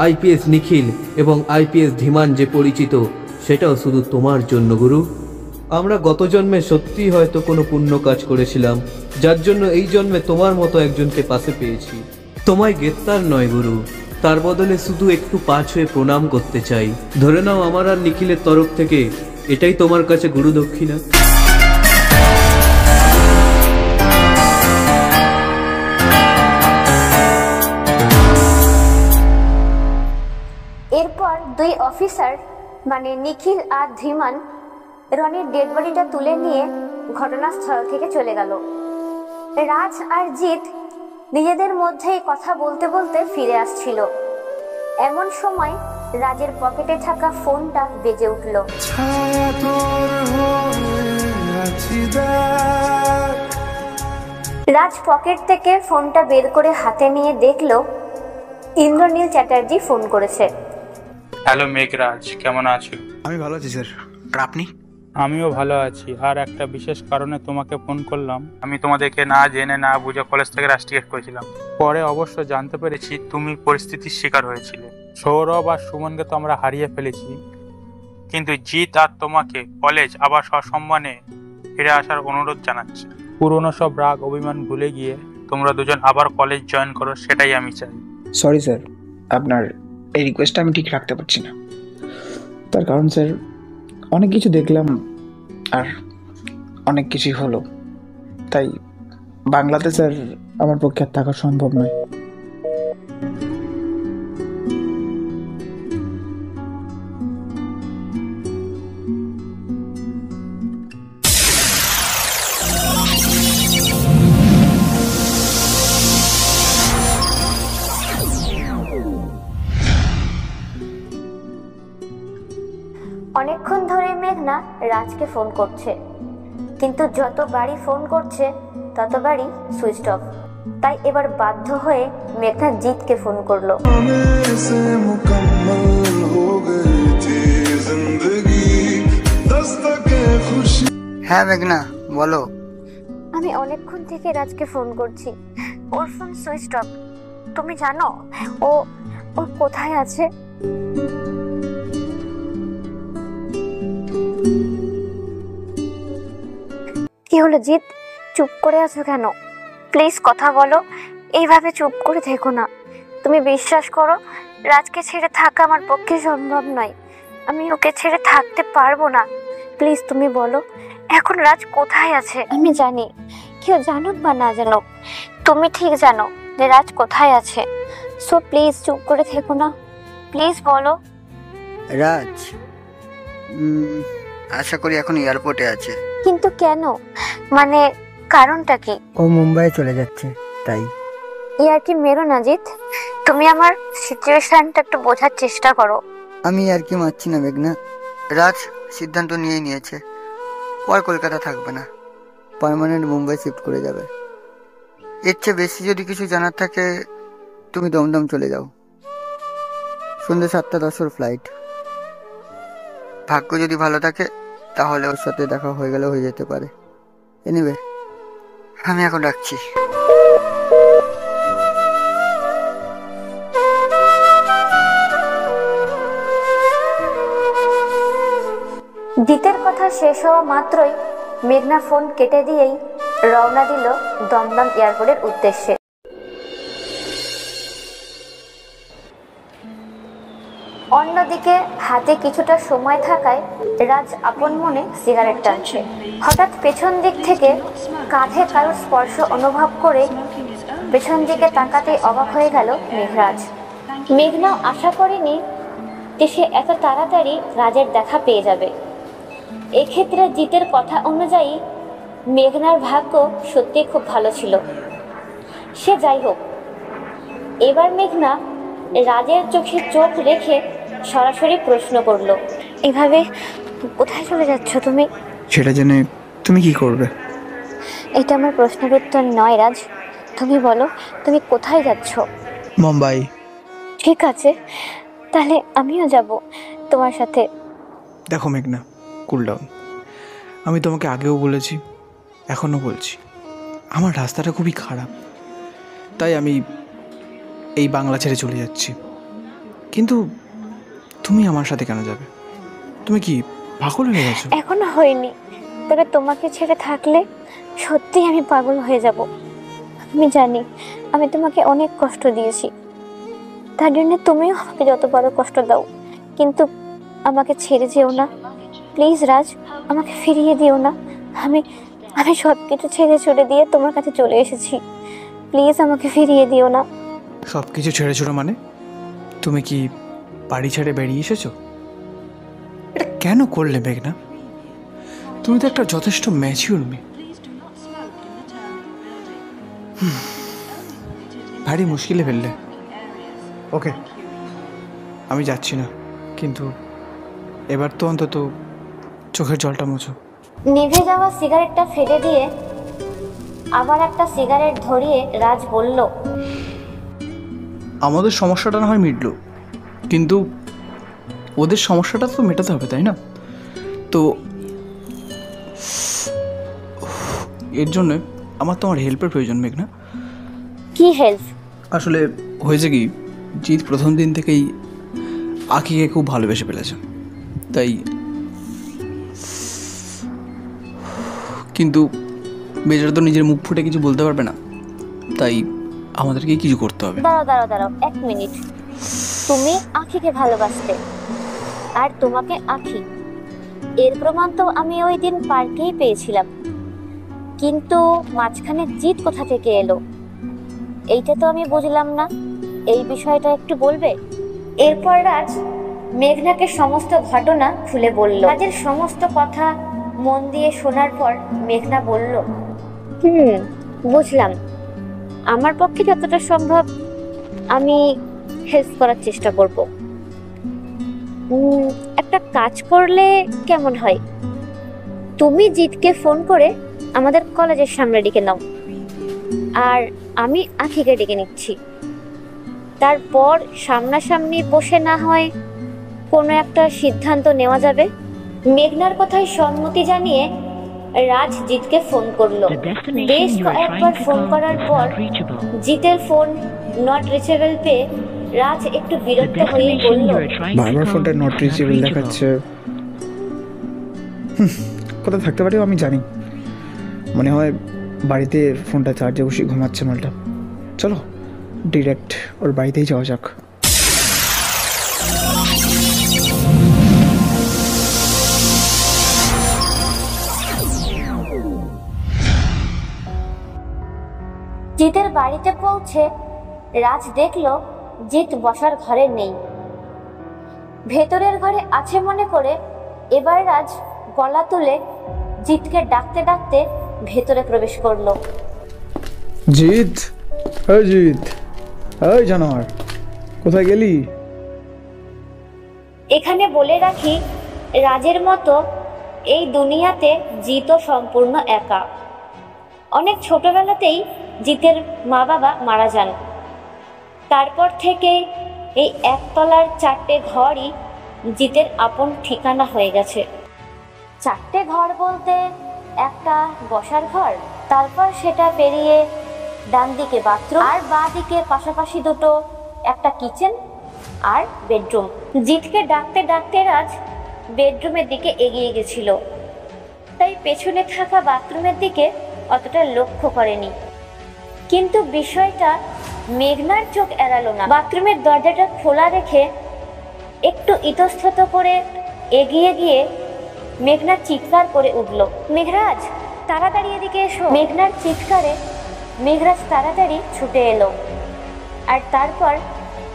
আইপিএস নিখিল এবং আইপিএস ধীমান যে পরিচিত, সেটাও শুধু তোমার জন্য গুরু। আমরা গত জন্মে সত্যিই হয়তো কোনো পুণ্য কাজ করেছিলাম, যার জন্য এই জন্মে তোমার মতো একজনকে পাশে পেয়েছি। তোমায় গ্রেপ্তার নয় গুরু, তার বদলে শুধু একটু পা ছুঁয়ে প্রণাম করতে চাই। ধরে নাও আমার আর নিখিলের তরফ থেকে এটাই তোমার কাছে গুরু দক্ষিণা।
এরপর দুই অফিসার মানে নিখিল আর ধীমান রনির ডেড বডিটা তুলে নিয়ে ঘটনাস্থল থেকে চলে গেল। রাজ আর জিৎ নিজেদের মধ্যেই কথা বলতে বলতে ফিরে আসছিল। এমন সময় রাজের পকেটে থাকা ফোনটা বেজে উঠল। রাজ পকেট থেকে ফোনটা বের করে হাতে নিয়ে দেখলো ইন্দ্রনীল চ্যাটার্জি ফোন করেছে।
হ্যালো মেঘরাজ, কেমন আছো?
আমি ভালো আছি স্যার, আর আপনি?
আমিও ভালো আছি। আর একটা বিশেষ কারণে তোমাকে ফোন করলাম। আমি তোমাদেরকে না জেনে না বুঝে কলেজ থেকে রাস্টিকেট করেছিলাম। পরে অবশ্য জানতে পেরেছি তুমি পরিস্থিতির শিকার হয়েছিলে। সৌরভ আর সুমনকে তো আমরা হারিয়ে ফেলেছি, কিন্তু জিৎ আর তোমাকে কলেজ আবার সসম্মানে ফিরে আসার অনুরোধ জানাচ্ছে। পুরনো সব রাগ অভিমান ভুলে গিয়ে তোমরা দুজন আবার কলেজ জয়েন করো, সেটাই আমি চাই।
সরি স্যার, আপনার এই রিকোয়েস্টটা আমি ঠিক রাখতে পারছি না। তার কারণ স্যার, অনেক কিছু দেখলাম আর অনেক কিছুই হলো, তাই বাংলাতে স্যার আমার পক্ষে আর থাকা সম্ভব নয়।
অনেকক্ষণ ধরে মেঘনা রাজকে ফোন করছে, কিন্তু যতবারই ফোন করছে ততবারই সুইচ অফ। তাই এবার বাধ্য হয়ে মেঘনা জিৎকে ফোন করলো।
হ্যাঁ মেঘনা, বলো।
আমি অনেকক্ষণ থেকে রাজকে ফোন করছি, ওর ফোন সুইচ অফ। তুমি জানো ও কোথায় আছে? কি হলো জিৎ, চুপ করে আছো কেন? প্লিজ কথা বলো, এইভাবে চুপ করে থেকো না। তুমি বিশ্বাস করো, রাজকে ছেড়ে থাকা আমার পক্ষে সম্ভব নয়। আমি ওকে ছেড়ে থাকতে পারবো না। প্লিজ তুমি বলো, এখন রাজ কোথায় আছে? আমি জানি, কেউ জানুক বা না জানুক, তুমি ঠিক জানো যে রাজ কোথায় আছে। সো প্লিজ চুপ করে থেকো না, প্লিজ বলো।
রাজ আশা করি এখন এয়ারপোর্টে আছে।
কিন্তু কেন, মানে কারণটা কি?
ও মুম্বাই চলে যাচ্ছে তাই।
ইয়ার কি মেরো না জিৎ, তুমি আমার সিচুয়েশনটা একটু বোঝার চেষ্টা করো।
আমি আর কি মারছি না মেঘনা, রাজ সিদ্ধান্ত নিয়েই নিয়েছে, আর কলকাতা থাকবে না, পার্মানেন্ট মুম্বাই শিফট করে যাবে। এর চেয়ে বেশি যদি কিছু জানার থাকে তুমি দমদম চলে যাও, সন্ধ্যে 7:10 ফ্লাইট। ভাগ্য যদি ভালো থাকে তাহলে ওর সাথে দেখা হয়ে গেলে হয়ে যেতে পারে। এনিওয়ে, আমি এখন রাখছি।
জিতের কথা শেষ হওয়া মাত্রই মেঘনা ফোন কেটে দিয়েই রওনা দিল দমদম এয়ারপোর্টের উদ্দেশ্যে। অন্যদিকে হাতে কিছুটা সময় থাকায় রাজ আপন মনে সিগারেট টানছে। হঠাৎ পেছন দিক থেকে কাঁধে কারোর স্পর্শ অনুভব করে পেছন দিকে তাকাতে অবাক হয়ে গেল মেঘরাজ। মেঘনাও আশা করেনি যে সে এত তাড়াতাড়ি রাজের দেখা পেয়ে যাবে। এক্ষেত্রে জিতের কথা অনুযায়ী মেঘনার ভাগ্য সত্যি খুব ভালো ছিল। সে যাই হোক, এবার মেঘনা রাজের চোখে চোখ রেখে সরাসরি প্রশ্ন করলো, এভাবে কোথায় চলে যাচ্ছ তুমি?
সেটা জেনে তুমি কি করবে?
এটা আমার প্রশ্নের উত্তর নয় রাজ, তুমি বলো তুমি কোথায় যাচ্ছ?
মুম্বাই।
ঠিক আছে, তাহলে আমিও যাব তোমার সাথে।
দেখো মেঘনা, কুল ডাউন। আমি তোমাকে আগেও বলেছি, এখনও বলছি, আমার রাস্তাটা খুবই খারাপ, তাই আমি এই বাংলা ছেড়ে চলে যাচ্ছি। কিন্তু তুমি আমার সাথে কেন যাবে? তুমি কি পাগল হয়ে গেছো?
এখনো হয়নি, তবে তোমাকে ছেড়ে থাকলে সত্যিই আমি পাগল হয়ে যাব। আমি জানি আমি তোমাকে অনেক কষ্ট দিয়েছি, তার জন্য তুমিও আমাকে যত বড় কষ্ট দাও, কিন্তু আমাকে ছেড়ে যেও না প্লিজ রাজ, আমাকে ফিরিয়ে দিও না। আমি আমি সব কিছু ছেড়ে ছুড়ে দিয়ে তোমার কাছে চলে এসেছি, প্লিজ আমাকে ফিরিয়ে দিও না।
সব কিছু ছেড়ে ছোড়ো মানে? তুমি কি বাড়ি ছেড়ে বেরিয়ে এসেছো? এটা কেন করলে মেঘনা? তুমি তো একটা যথেষ্ট ম্যাচিউর মেয়ে। ভারী মুশকিলে ফেললে। ওকে, আমি যাচ্ছি না, কিন্তু এবার তো অন্তত চোখের জলটা মুছো।
নিভে যাওয়া সিগারেটটা ফেলে দিয়ে আবার একটা সিগারেট ধরিয়ে রাজ বলল,
আমাদের সমস্যাটা না হয় মিটলো, কিন্তু ওদের সমস্যাটা তো মেটাতে হবে, তাই না? তো এর জন্য আমার তোমার হেল্পের প্রয়োজন মেঘনা।
কি হেল্প?
আসলে হয়েছে কি, জিৎ প্রথম দিন থেকেই আঁকিকে খুব ভালোবেসে ফেলেছে, তাই কিন্তু বেচারা তো নিজের মুখ ফুটে কিছু বলতে পারবে না, তাই আমাদেরকে কিছু করতে হবে।
দাঁড়াও 1 মিনিট। তুমি আখিকে ভালোবাসতে আর তোমাকে আখি, এর প্রমাণ তো আমি ওই দিন পার্কেই পেয়েছিলাম, কিন্তু মাঝখানে জিৎ কোথা থেকে এলো এইটা তো আমি বুঝলাম না। এই বিষয়টা একটু বলবে? এরপর রাজ মেঘনাকে সমস্ত ঘটনা খুলে বলল। রাজের সমস্ত কথা মন দিয়ে শোনার পর মেঘনা বলল, বুঝলাম, আমার পক্ষে যতটা সম্ভব আমি হেল্প করার চেষ্টা করব। একটা কাজ করলে কেমন হয়? তুমি জিৎকে ফোন করে আমাদের কলেজের সামনে ডেকে নাও, আর আমি আখিকে ডেকে নিচ্ছি। তারপর সামনাসামনি বসে না হয় কোনো একটা সিদ্ধান্ত নেওয়া যাবে। মেঘনার কথায় সম্মতি জানিয়ে রাজ জিৎকে ফোন করলো। বেশ কয়েকবার ফোন করার পর জিতের ফোন নট রিচেবল পেয়ে রাজ একটু বিরক্ত হয়ে বলল,
বারবার ফোনটা নট রিচেবল দেখাচ্ছে, কোথায় থাকতে পারে আমি জানি। মনে হয় বাড়িতে ফোনটা চার্জে বসে ঘুমাচ্ছে মালটা। চলো ডিরেক্ট ওর বাড়িতেই যাওয়া যাক।
জিতের বাড়িতে পৌঁছে রাজ দেখলো জিত বসার ঘরে নেই, ভেতরের ঘরে আছে মনে করে এবার রাজ গলা তুলে জিতকে ডাকতে ডাকতে ভেতরে প্রবেশ করলো।
জিত, এই জিত, এই জানোয়ার, কোথায় গেলি?
এখানে বলে রাখি, রাজের মতো এই দুনিয়াতে জিতও সম্পূর্ণ একা। অনেক ছোটবেলাতেই জিতের মা বাবা মারা যান, তারপর থেকে এই একতলার 4টে ঘরই জিতের আপন ঠিকানা হয়ে গেছে। 4টে ঘর বলতে একটা বসার ঘর, তারপর সেটা পেরিয়ে ডান দিকে বাথরুম, আর বাঁ দিকে পাশাপাশি দুটো, একটা কিচেন আর বেডরুম। জিতকে ডাকতে ডাকতে রাজ বেডরুমের দিকে এগিয়ে গেছিল, তাই পেছনে থাকা বাথরুমের দিকে অতটা লক্ষ্য করেনি। কিন্তু বিষয়টা মেঘনার চোখ এড়ালো না। বাথরুমের দরজাটা খোলা রেখে একটু ইতস্তত করে এগিয়ে গিয়ে মেঘনা চিৎকার করে উঠল, মেঘরাজ তাড়াতাড়ি এদিকে এসো। মেঘনার চিৎকারে মেঘরাজ তাড়াতাড়ি ছুটে এলো, আর তারপর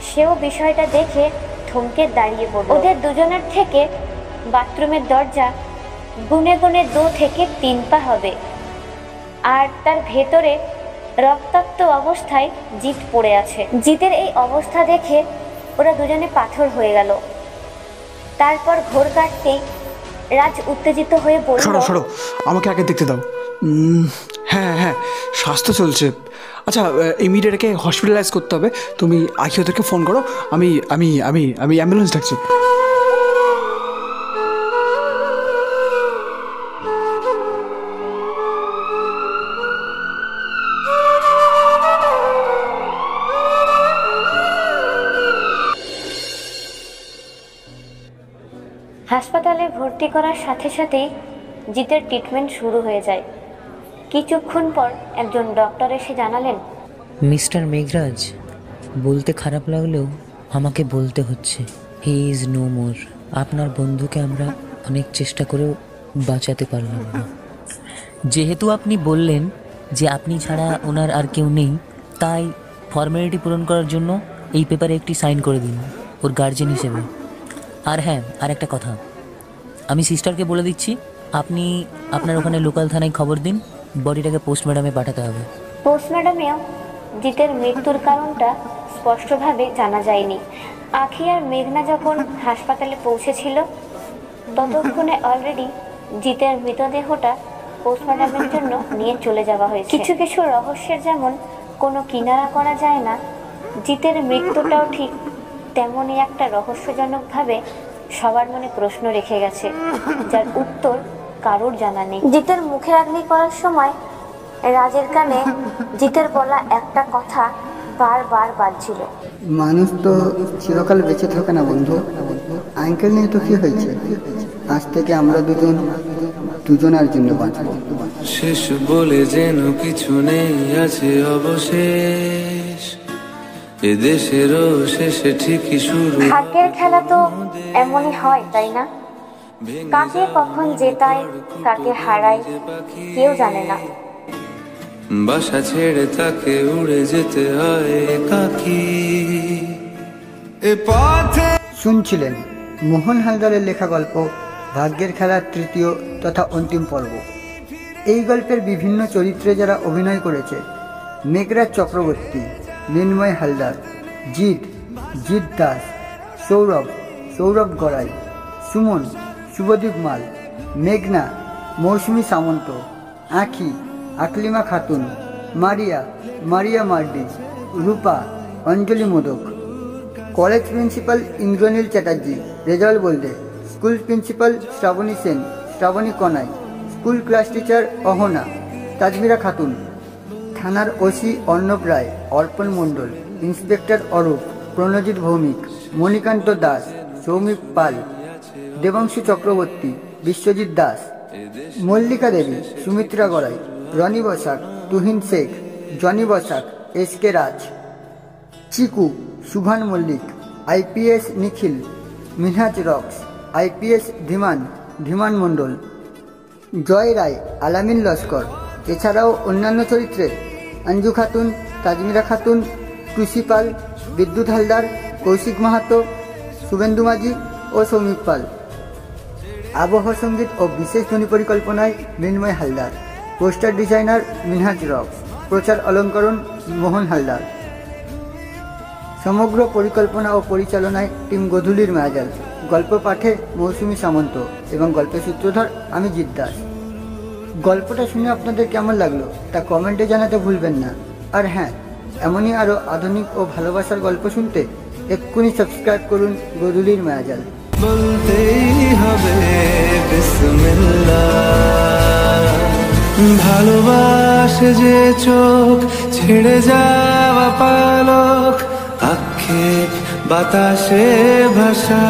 সেও বিষয়টা দেখে থমকে দাঁড়িয়ে পড়ল। ওদের দুজনের থেকে বাথরুমের দরজা গুনে গুনে 2 থেকে 3 পা হবে, আর তার ভেতরে রক্তাক্ত অবস্থায় জিত পড়ে আছে। জিতের এই অবস্থা দেখে ওরা দুজনে পাথর হয়ে গেল। তারপর ঘোর কাটতেই রাজ উত্তেজিত হয়ে বলল,
সরো আমাকে আগে দেখতে দাও। হ্যাঁ স্বাস্থ্য চলছে। আচ্ছা, ইমিডিয়েট একে হসপিটালাইজ করতে হবে। তুমি আখি ওদেরকে ফোন করো, আমি আমি আমি আমি অ্যাম্বুলেন্স ডাকছি।
হাসপাতালে ভর্তি করার সাথে সাথেই জিতের ট্রিটমেন্ট শুরু হয়ে যায়। কিছুক্ষণ পর একজন ডক্টর এসে জানালেন,
মিস্টার মেঘরাজ, বলতে খারাপ লাগলেও আমাকে বলতে হচ্ছে, হি ইজ নো মোর। আপনার বন্ধুকে আমরা অনেক চেষ্টা করেও বাঁচাতে পারলাম না। যেহেতু আপনি বললেন যে আপনি ছাড়া ওনার আর কেউ নেই, তাই ফর্মালিটি পূরণ করার জন্য এই পেপারে একটি সাইন করে দিন ওর গার্জেন হিসেবে। আর হ্যাঁ, আর একটা কথা, আমি সিস্টারকে বলে দিচ্ছি, আপনি আপনার ওখানে লোকাল থানায় খবর দিন, বডিটাকে পোস্টমর্টমে পাঠাতে হবে।
পোস্টমর্টমেও জিতের মৃত্যুর কারণটা স্পষ্টভাবে জানা যায়নি। আখি আর মেঘনা যখন হাসপাতালে পৌঁছেছিল ততক্ষণে অলরেডি জিতের মৃতদেহটা পোস্টমর্টমের জন্য নিয়ে চলে যাওয়া হয়েছে। কিছু কিছু রহস্যের যেমন কোনো কিনারা করা যায় না, জিতের মৃত্যুটাও ঠিক তেমনই একটা রহস্যজনকভাবে সবার মনে প্রশ্ন রেখে গেছে, যার উত্তর কারোর জানা নেই। জিতের মুখে আগ্নি করার সময় রাজের কানে জিতের বলা একটা কথা বারবার বাজছিল,
মানুষ তো চিরকাল বেঁচে থাকে না বন্ধু। আঙ্কেল নিয়ে তো কি হয়েছে, আজ থেকে আমরা দুজনের জন্য বাঁচবো।
শেষ বলে যেন কিছু নেই আছে অবশেষ, এ দেশেরও শেষে ঠিকই শুরু।
ভাগ্যের খেলা তো এমনই হয়, তাই না? কাকে কখন জেতায় কাকে হারায় কেউ জানে না।
বাসা ছেড়ে তাকে উড়ে যেতে হয় একাকী এ পথে।
শুনছিলেন মোহন হালদারের লেখা গল্প ভাগ্যের খেলার তৃতীয় তথা অন্তিম পর্ব। এই গল্পের বিভিন্ন চরিত্রে যারা অভিনয় করেছে, মেঘরাজ চক্রবর্তী, মৃন্ময় হালদার, জিৎ দাস, সৌরভ গড়াই, সুমন শুভদীপ মাল, মেঘনা Mousumi Samanta, Ankhi Aklima Khatun, Maria Mardi, Rupa Anjali Modak, college principal Indranil Chatterjee, Rezaul Balde, school principal Shrabani Konai, school class teacher Ahana, Tajmira Khatun, থানার OC Arnab Roy, Arpan Mondal, inspector Arup, Pranajit Bhowmik, Manikanta Das, Soumik Pal, Debangshu Chakraborty, Biswajit Das, Mallika Debi, Sumitra Garai, Roni Basak, Tuhin Sheikh, Johnny Basak, SK Raj, Chiku, Subhan Mallick, IPS Nikhil, Minhaj Rocks, IPS Dhiman মণ্ডল, জয় রায়, আলামিন লস্কর। এছাড়াও অন্যান্য চরিত্রে অঞ্জু খাতুন, তাজমিরা খাতুন, টুসি পাল, বিদ্যুৎ হালদার, কৌশিক মাহাতো, শুভেন্দু মাঝি ও সৌমিক পাল। আবহ সঙ্গীত ও বিশেষ ধ্বনি পরিকল্পনায় Mrinmoy Haldar, poster designer Minhaj Rocks, প্রচার অলঙ্করণ মোহন হালদার। সমগ্র পরিকল্পনা ও পরিচালনায় টিম গধূলির মায়াজাল, গল্প পাঠে মৌসুমী সামন্ত এবং গল্পের সূত্রধর আমি জিৎ দাস। গল্পটা শুনে আপনাদের কেমন লাগলো তা কমেন্টে জানাতে ভুলবেন না। আর হ্যাঁ, এমনই আরও আধুনিক ও ভালোবাসার গল্প শুনতে এক্ষুনি সাবস্ক্রাইব করুন গধূলির মায়াজাল।
বলতেই হবে বিসমিল্লাহ, ভালোবাসে যে চোখ ছেড়ে যাওয়া পালক, আক্ষেপ বাতাসে ভাষা।